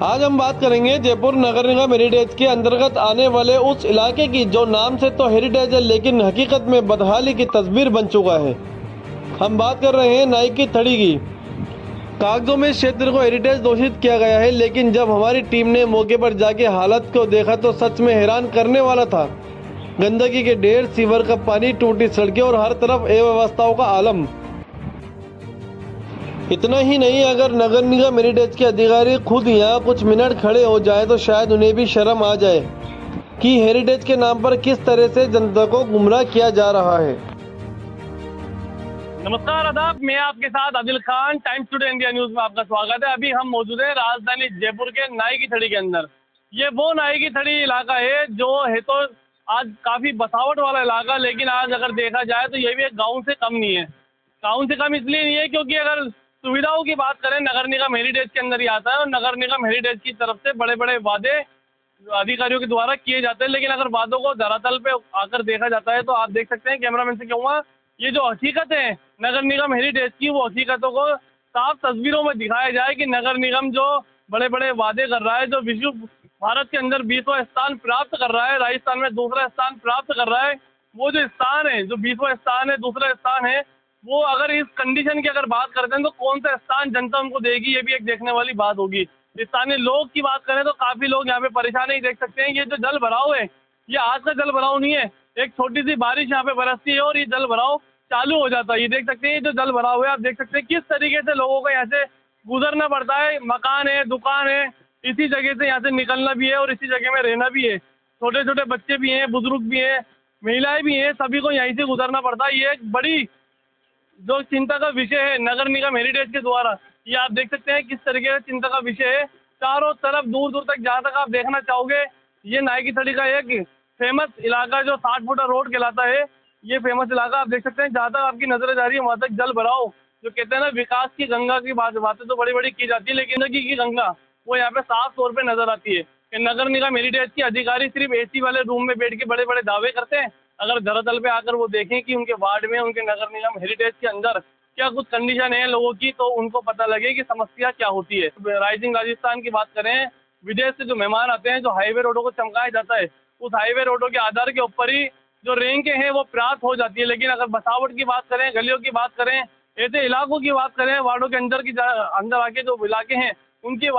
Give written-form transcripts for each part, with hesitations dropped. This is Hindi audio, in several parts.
आज हम बात करेंगे जयपुर नगर निगम हेरिटेज के अंतर्गत आने वाले उस इलाके की जो नाम से तो हेरिटेज है लेकिन हकीकत में बदहाली की तस्वीर बन चुका है। हम बात कर रहे हैं नाई की थड़ी की। कागजों में इस क्षेत्र को हेरिटेज घोषित किया गया है, लेकिन जब हमारी टीम ने मौके पर जाके हालत को देखा तो सच में हैरान करने वाला था। गंदगी के ढेर, सीवर का पानी, टूटी सड़कें और हर तरफ अव्यवस्थाओं का आलम। इतना ही नहीं, अगर नगर निगम हेरिटेज के अधिकारी खुद यहाँ कुछ मिनट खड़े हो जाए तो शायद उन्हें भी शर्म आ जाए कि हेरिटेज के नाम पर किस तरह से जनता को गुमराह किया जा रहा है। नमस्कार, आदाब। मैं आपके साथ Adil Khan, times today India news में आपका स्वागत है। अभी हम मौजूद हैं राजधानी जयपुर के नाई की थड़ी के अंदर। ये वो नाई की थड़ी इलाका है जो है तो आज काफी बसावट वाला इलाका, लेकिन आज अगर देखा जाए तो ये भी एक गाँव से कम नहीं है। गाँव से कम इसलिए नहीं है क्योंकि अगर सुविधाओं की बात करें, नगर निगम हेरिटेज के अंदर ही आता है और नगर निगम हेरिटेज की तरफ से बड़े बड़े वादे अधिकारियों के द्वारा किए जाते हैं। लेकिन अगर वादों को धरातल पे आकर देखा जाता है तो आप देख सकते हैं, कैमरामैन से कहूँगा, ये जो हकीकत है नगर निगम हेरिटेज की, वो हकीकतों को साफ तस्वीरों में दिखाया जाए कि नगर निगम जो बड़े बड़े वादे कर रहा है, जो विश्व भारत के अंदर 20वां स्थान प्राप्त कर रहा है, राजस्थान में दूसरा स्थान प्राप्त कर रहा है, वो जो स्थान है, जो 20वां स्थान है, दूसरा स्थान है, वो अगर इस कंडीशन की अगर बात करते हैं तो कौन सा स्थान जनता उनको देगी, ये भी एक देखने वाली बात होगी। स्थानीय लोग की बात करें तो काफी लोग यहाँ पे परेशान ही देख सकते हैं। ये जो जल भराव है, ये आज का जल भराव नहीं है। एक छोटी सी बारिश यहाँ पे बरसती है और ये जल भराव चालू हो जाता है। ये देख सकते हैं, ये जो जल भराव है, आप देख सकते हैं किस तरीके से लोगों को यहाँ से गुजरना पड़ता है। मकान है, दुकान है, इसी जगह से यहाँ से निकलना भी है और इसी जगह में रहना भी है। छोटे छोटे बच्चे भी हैं, बुजुर्ग भी हैं, महिलाएं भी हैं, सभी को यहीं से गुजरना पड़ता है। ये एक बड़ी जो चिंता का विषय है नगर निगम हेरिटेज के द्वारा। ये आप देख सकते हैं किस तरीके से चिंता का विषय है। चारों तरफ दूर दूर तक जहाँ तक आप देखना चाहोगे, ये नाई की थड़ी का एक फेमस इलाका जो 60 फुटा रोड कहलाता है, ये फेमस इलाका आप देख सकते हैं। जहाँ तक आपकी नजर जा रही है वहाँ तक जल भराव, जो कहते हैं ना विकास की गंगा की बातें तो बड़ी बड़ी की जाती है, लेकिन गंदगी की गंगा वो यहाँ पे साफ तौर पे नजर आती है। कि नगर निगम हेरिटेज के अधिकारी सिर्फ एसी वाले रूम में बैठ के बड़े बड़े दावे करते हैं। अगर धरातल पे आकर वो देखें कि उनके वार्ड में, उनके नगर निगम हेरिटेज के अंदर क्या कुछ कंडीशन है लोगों की, तो उनको पता लगे कि समस्या क्या होती है। राइजिंग राजस्थान की बात करें, विदेश से जो मेहमान आते हैं, जो हाईवे रोडों को चमकाया जाता है, उस हाईवे रोडों के आधार के ऊपर ही जो रैंकें हैं वो प्राप्त हो जाती है। लेकिन अगर बसावट की बात करें, गलियों की बात करें, ऐसे इलाकों की बात करें, वार्डों के अंदर आके जो इलाके हैं उनकी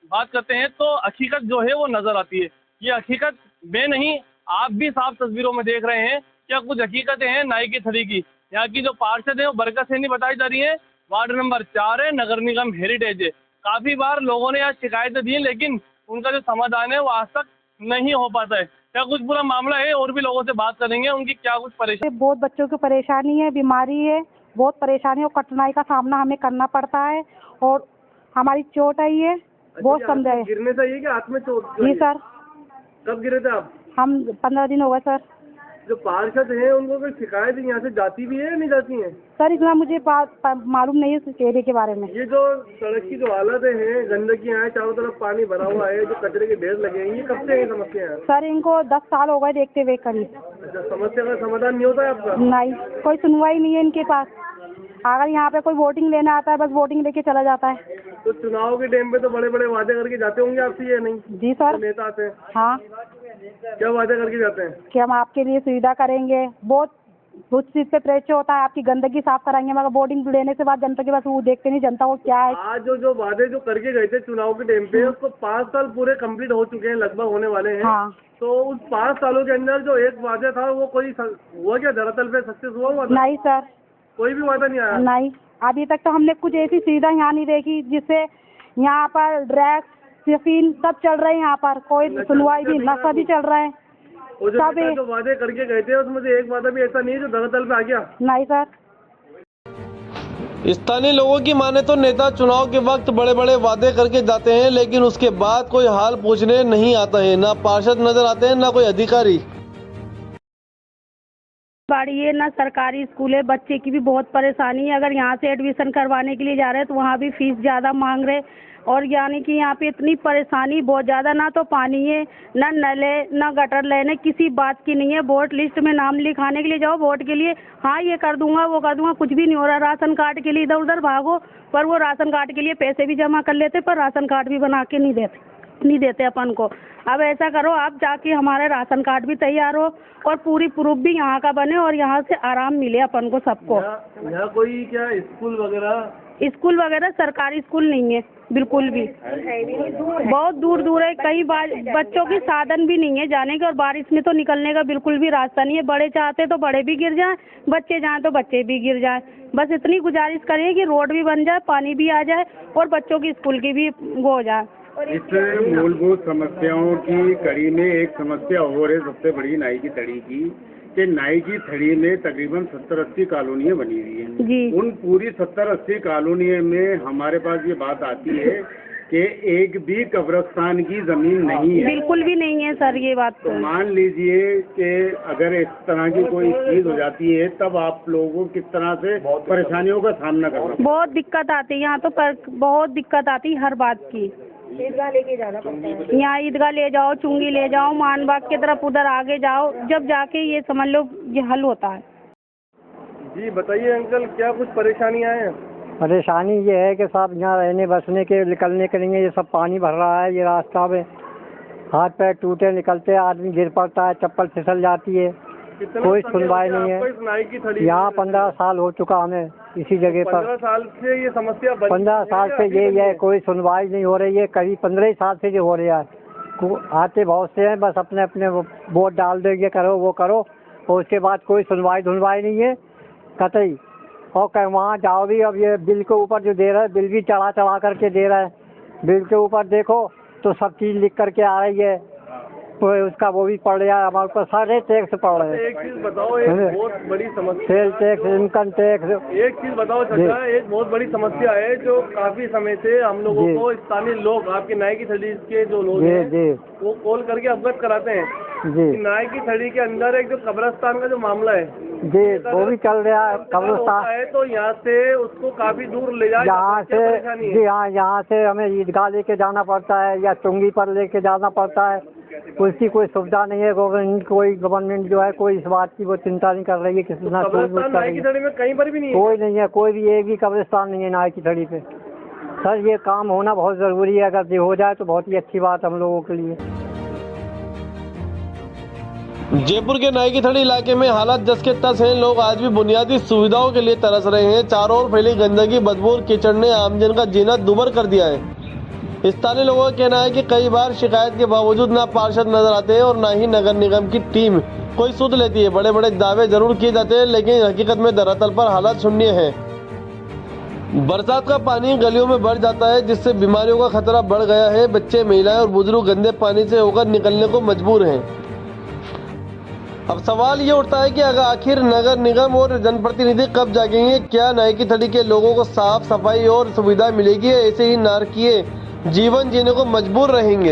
बात करते हैं तो हकीकत जो है वो नजर आती है। ये हकीकत मैं नहीं, आप भी साफ तस्वीरों में देख रहे हैं। क्या कुछ हकीकतें हैं नाई की थड़ी की। यहाँ की जो पार्षद है वो बरकत सैनी बताई जा रही है, वार्ड नंबर 4 है, नगर निगम हेरिटेज है। काफी बार लोगों ने यहाँ शिकायतें दी, लेकिन उनका जो समाधान है वो आज तक नहीं हो पाता है। क्या कुछ पूरा मामला है, और भी लोगों से बात करेंगे, उनकी क्या कुछ परेशानी। बहुत बच्चों की परेशानी है, बीमारी है, बहुत परेशानी और कठिनाई का सामना हमें करना पड़ता है और हमारी चोट आई है। बहुत समझा है। गिरने से ये कि हाथ में चोट? जी सर। कब गिरे थे आप? हम 15 दिन हो गए सर। जो पार्षद हैं उनको कोई शिकायत यहाँ से जाती भी है या नहीं जाती है? सर इतना मुझे मालूम नहीं है इस एरिया के बारे में। ये जो सड़क की जो हालत है, गंदगी है, चारों तरफ पानी भरा हुआ है, जो कचरे के ढेर लगे हैं, ये कब से है समस्या है? सर इनको 10 साल हो गए देखते हुए करीब। अच्छा, समस्या का समाधान नहीं होता है आपका? नहीं, कोई सुनवाई नहीं है इनके पास। अगर यहाँ पे कोई वोटिंग लेना आता है, बस वोटिंग लेके चला जाता है। तो चुनाव के टाइम पे तो बड़े बड़े वादे करके जाते होंगे आपसे, या नहीं? जी सर। नेता आते हैं? हाँ। क्या वादे करके जाते हैं? कि हम आपके लिए सुविधा करेंगे, बहुत उस चीज पे प्रेशर होता है, आपकी गंदगी साफ कराएंगे, मगर वोटिंग लेने के बाद जनता के पास वो देखते नहीं, जनता को क्या है। आज जो वादे जो करके गए थे चुनाव के टाइम पे, उसको 5 साल पूरे कंप्लीट हो चुके हैं, लगभग होने वाले हैं। हाँ। तो उस 5 सालों के अंदर जो एक वादा था वो कोई हुआ क्या, धरातल पे सक्सेस हुआ वादा? नहीं सर, कोई भी वादा नहीं आया? नहीं, अभी तक तो हमने कुछ ऐसी सुविधा यहाँ नहीं देखी जिससे यहाँ पर ड्रग्स, सिफिन सब चल रहे हैं यहाँ पर, कोई सुनवाई भी, नशा भी चल रहा है। वो जो वादे करके गए थे उसमें से एक वादा भी ऐसा नहीं है जो धरातल पे आ गया? नहीं सर। स्थानीय लोगों की माने तो नेता चुनाव के वक्त बड़े बड़े वादे करके जाते हैं, लेकिन उसके बाद कोई हाल पूछने नहीं आता है। ना पार्षद नजर आते हैं, ना कोई अधिकारी। बाड़ी है ना सरकारी स्कूल है, बच्चे की भी बहुत परेशानी है। अगर यहाँ से एडमिशन करवाने के लिए जा रहे हैं तो वहाँ भी फीस ज़्यादा मांग रहे। और यानी कि यहाँ पे इतनी परेशानी बहुत ज़्यादा, ना तो पानी है, ना नल है, ना गटर लाइन है, किसी बात की नहीं है। वोट लिस्ट में नाम लिखाने के लिए जाओ वोट के लिए, हाँ ये कर दूंगा वो कर दूंगा, कुछ भी नहीं हो रहा। राशन कार्ड के लिए इधर उधर भागो, पर वो राशन कार्ड के लिए पैसे भी जमा कर लेते, पर राशन कार्ड भी बना के नहीं देते अपन को। अब ऐसा करो, आप जाके हमारे राशन कार्ड भी तैयार हो और पूरी प्रूफ भी यहाँ का बने और यहाँ से आराम मिले अपन को सबको। यहाँ कोई क्या स्कूल वगैरह सरकारी स्कूल नहीं है बिल्कुल भी, बहुत दूर दूर है। कई बार बच्चों की साधन भी नहीं है जाने के, और बारिश में तो निकलने का बिल्कुल भी रास्ता नहीं है। बड़े चाहते तो बड़े भी गिर जाएं, बच्चे जाएं तो बच्चे भी गिर जाएं। बस इतनी गुजारिश करिए कि रोड भी बन जाए, पानी भी आ जाए और बच्चों की स्कूल की भी वो हो जाए। इस मूलभूत समस्याओं की कड़ी में एक समस्या और है सबसे बड़ी नाई की थड़ी की, कि नाई की थड़ी में तकरीबन 70-80 कॉलोनियाँ बनी हुई हैं। उन पूरी 70-80 कॉलोनियों में हमारे पास ये बात आती है कि एक भी कब्रिस्तान की जमीन नहीं है, बिल्कुल भी नहीं है सर ये बात। तो मान लीजिए कि अगर इस तरह की कोई चीज हो जाती है तब आप लोगों को किस तरह से परेशानियों का सामना करना? बहुत दिक्कत आती है यहाँ तो, बहुत दिक्कत आती है हर बात की। ईदगाह लेके जाना पड़ता है, यहाँ ईदगाह ले जाओ, चुंगी ले जाओ, मानबाग की तरफ उधर आगे जाओ, जब जाके ये समझ लो ये हल होता है। जी बताइए अंकल, क्या कुछ परेशानियाँ हैं? परेशानी ये है कि साहब यहाँ रहने बसने के निकलने के लिए ये सब पानी भर रहा है। ये रास्ता में हाथ पैर टूटे निकलते, आदमी गिर पड़ता है, चप्पल फिसल जाती है, कोई सुनवाई नहीं है। यहाँ 15 साल हो चुका हमें इसी जगह पर। 15 साल से ये समस्या 15 साल से ये है, कोई सुनवाई नहीं हो रही है। करीब 15 साल से ये हो रहा है। आते बहुत से हैं, बस अपने अपने वोट डाल दो, ये करो वो करो, और उसके बाद कोई सुनवाई नहीं है कतई। और कहीं वहाँ जाओ भी, अब ये बिल के ऊपर जो दे रहा है, बिल भी चढ़ा करके दे रहा है। बिल के ऊपर देखो तो सब चीज़ लिख करके आ रही है, तो उसका वो भी पड़ रहा है, हमारे ऊपर सारे टैक्स पड़ रहे हैं। एक चीज बताओ, एक बहुत बड़ी समस्या, सेल टैक्स, इनकम टैक्स। एक चीज बताओ चाचा, एक बहुत बड़ी समस्या है जो काफी समय से हम लोगों को स्थानीय लोग, आपके नाई की थड़ी के जो लोग हैं वो कॉल करके अवगत कराते हैं कि नाई की थड़ी के अंदर एक जो कब्रिस्तान का जो मामला है जी, वो भी चल रहा है। कब्रिस्तान है तो यहाँ से उसको काफी दूर ले जाए, यहाँ से जी हाँ, यहाँ से हमें ईदगाह लेके जाना पड़ता है या चुंगी पर लेके जाना पड़ता है। उसकी कोई सुविधा नहीं है। गवर्नमेंट जो है कोई इस बात की वो चिंता नहीं कर रही है। किसी ना नाई की थड़ी में कहीं पर भी नहीं है, कोई नहीं है, कोई भी एक भी कब्रिस्तान नहीं है नाई की थड़ी पे। सर ये काम होना बहुत ज़रूरी है, अगर ये हो जाए तो बहुत ही अच्छी बात हम लोगों के लिए। जयपुर के नाई की थड़ी इलाके में हालात जस के तस हैं। लोग आज भी बुनियादी सुविधाओं के लिए तरस रहे हैं। चारों ओर फैली गंदगी, बदबू और कीचड़ ने आमजन का जीना दूभर कर दिया है। स्थानीय लोगों का कहना है कि कई बार शिकायत के बावजूद ना पार्षद नजर आते हैं और ना ही नगर निगम की टीम कोई सुध लेती है। बड़े बड़े दावे जरूर किए जाते हैं, लेकिन हकीकत में धरातल पर हालात शून्य है। बरसात का पानी गलियों में बढ़ जाता है, जिससे बीमारियों का खतरा बढ़ गया है। बच्चे, महिलाएं और बुजुर्ग गंदे पानी से होकर निकलने को मजबूर हैं। अब सवाल ये उठता है कि अगर आखिर नगर निगम और जनप्रतिनिधि कब जागेंगे? क्या नाई की थड़ी के लोगों को साफ सफाई और सुविधा मिलेगी? ऐसे ही नारकीय जीवन जीने को मजबूर रहेंगे?